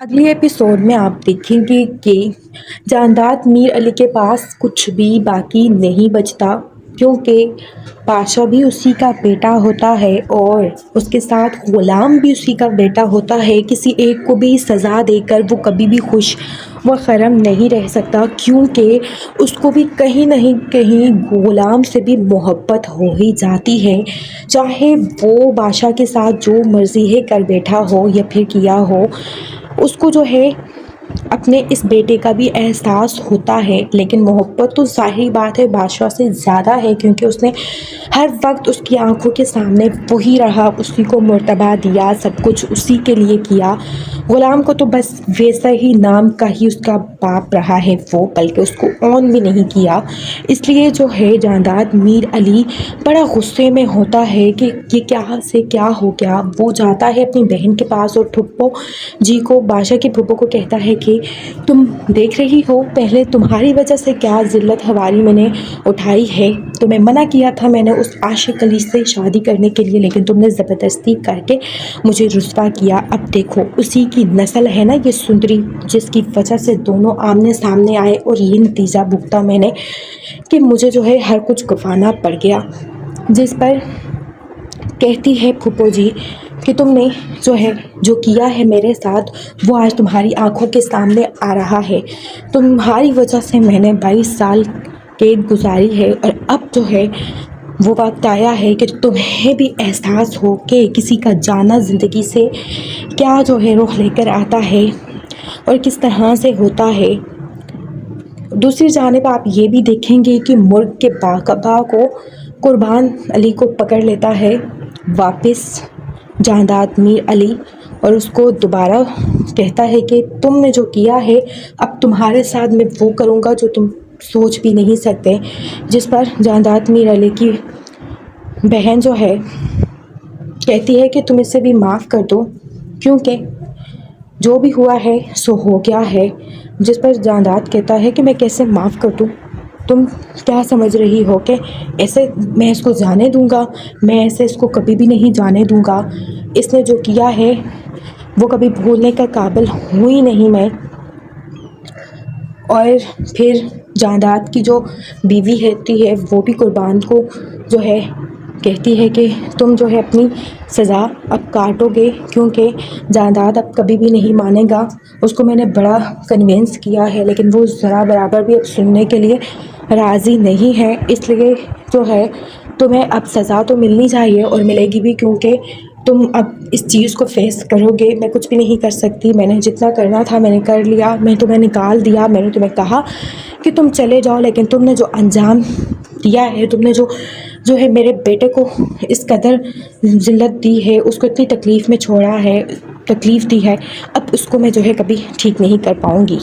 اگلے ایپیسوڈ میں آپ دیکھیں گے کہ جانداد میر علی کے پاس کچھ بھی باقی نہیں بچتا، کیونکہ پاشا بھی اسی کا بیٹا ہوتا ہے اور اس کے ساتھ غلام بھی اسی کا بیٹا ہوتا ہے۔ کسی ایک کو بھی سزا دے کر وہ کبھی بھی خوش و خرم نہیں رہ سکتا، کیونکہ اس کو بھی کہیں نہ کہیں غلام سے بھی محبت ہو ہی جاتی ہے، چاہے وہ بادشاہ کے ساتھ جو مرضی ہے کر بیٹھا ہو یا پھر کیا ہو۔ اس کو جو ہے اپنے اس بیٹے کا بھی احساس ہوتا ہے، لیکن محبت تو ظاہری بات ہے بادشاہ سے زیادہ ہے، کیونکہ اس نے ہر وقت اس کی آنکھوں کے سامنے وہی رہا، اسی کو مرتبہ دیا، سب کچھ اسی کے لیے کیا۔ غلام کو تو بس ویسا ہی نام کا ہی اس کا باپ رہا ہے وہ، بلکہ اس کو اون بھی نہیں کیا۔ اس لیے جو ہے جانداد میر علی بڑا غصے میں ہوتا ہے کہ یہ کیا ہو گیا۔ وہ جاتا ہے اپنی بہن کے پاس اور پھپھو جی کو، بادشاہ کی پھپھو کو کہتا ہے کہ تم دیکھ رہی ہو پہلے تمہاری وجہ سے کیا ذلت ہواری میں نے اٹھائی ہے، تمہیں منع کیا تھا میں نے اس عاشق علی سے شادی کرنے کے لیے، لیکن تم نے زبردستی کر کے مجھے رسوا کیا۔ اب دیکھو اسی کی نسل ہے نا یہ سندری، جس کی وجہ سے دونوں آمنے سامنے آئے اور یہ نتیجہ بھگتا میں نے کہ مجھے جو ہے ہر کچھ گنوانا پڑ گیا۔ جس پر کہتی ہے پھپھو جی کہ تم نے جو کیا ہے میرے ساتھ وہ آج تمہاری آنکھوں کے سامنے آ رہا ہے، تمہاری وجہ سے میں نے 22 سال قید گزاری ہے، اور اب جو ہے وہ وقت آیا ہے کہ تمہیں بھی احساس ہو کہ کسی کا جانا زندگی سے کیا جو ہے رخ لے کر آتا ہے اور کس طرح سے ہوتا ہے۔ دوسری جانب آپ یہ بھی دیکھیں گے کہ مرغ کے باغباں کو قربان علی کو پکڑ لیتا ہے واپس جانداد میر علی، اور اس کو دوبارہ کہتا ہے کہ تم نے جو کیا ہے اب تمہارے ساتھ میں وہ کروں گا جو تم سوچ بھی نہیں سکتے۔ جس پر جانداد میر علی کی بہن جو ہے کہتی ہے کہ تم اسے بھی معاف کر دو، کیونکہ جو بھی ہوا ہے سو ہو گیا ہے۔ جس پر جانداد کہتا ہے کہ میں کیسے معاف کر دوں، تم کیا سمجھ رہی ہو کہ ایسے میں اس کو جانے دوں گا؟ میں ایسے اس کو کبھی بھی نہیں جانے دوں گا، اس نے جو کیا ہے وہ کبھی بھولنے کا قابل ہوں ہی نہیں میں۔ اور پھر جانداد کی جو بیوی ہوتی ہے وہ بھی قربان کو جو ہے کہتی ہے کہ تم جو ہے اپنی سزا اب کاٹو گے، کیونکہ جانداد اب کبھی بھی نہیں مانے گا۔ اس کو میں نے بڑا کنونس کیا ہے، لیکن وہ ذرا برابر بھی اب سننے کے لیے راضی نہیں ہے، اس لیے جو ہے تمہیں اب سزا تو ملنی چاہیے اور ملے گی بھی، کیونکہ تم اب اس چیز کو فیس کرو گے۔ میں کچھ بھی نہیں کر سکتی، میں نے جتنا کرنا تھا میں نے کر لیا، میں تمہیں نکال دیا، میں نے تمہیں کہا کہ تم چلے جاؤ، لیکن تم نے جو انجام دیا ہے، تم نے جو ہے میرے بیٹے کو اس قدر ذلت دی ہے، اس کو اتنی تکلیف میں چھوڑا ہے، تکلیف دی ہے، اب اس کو میں جو ہے کبھی ٹھیک نہیں کر پاؤں گی۔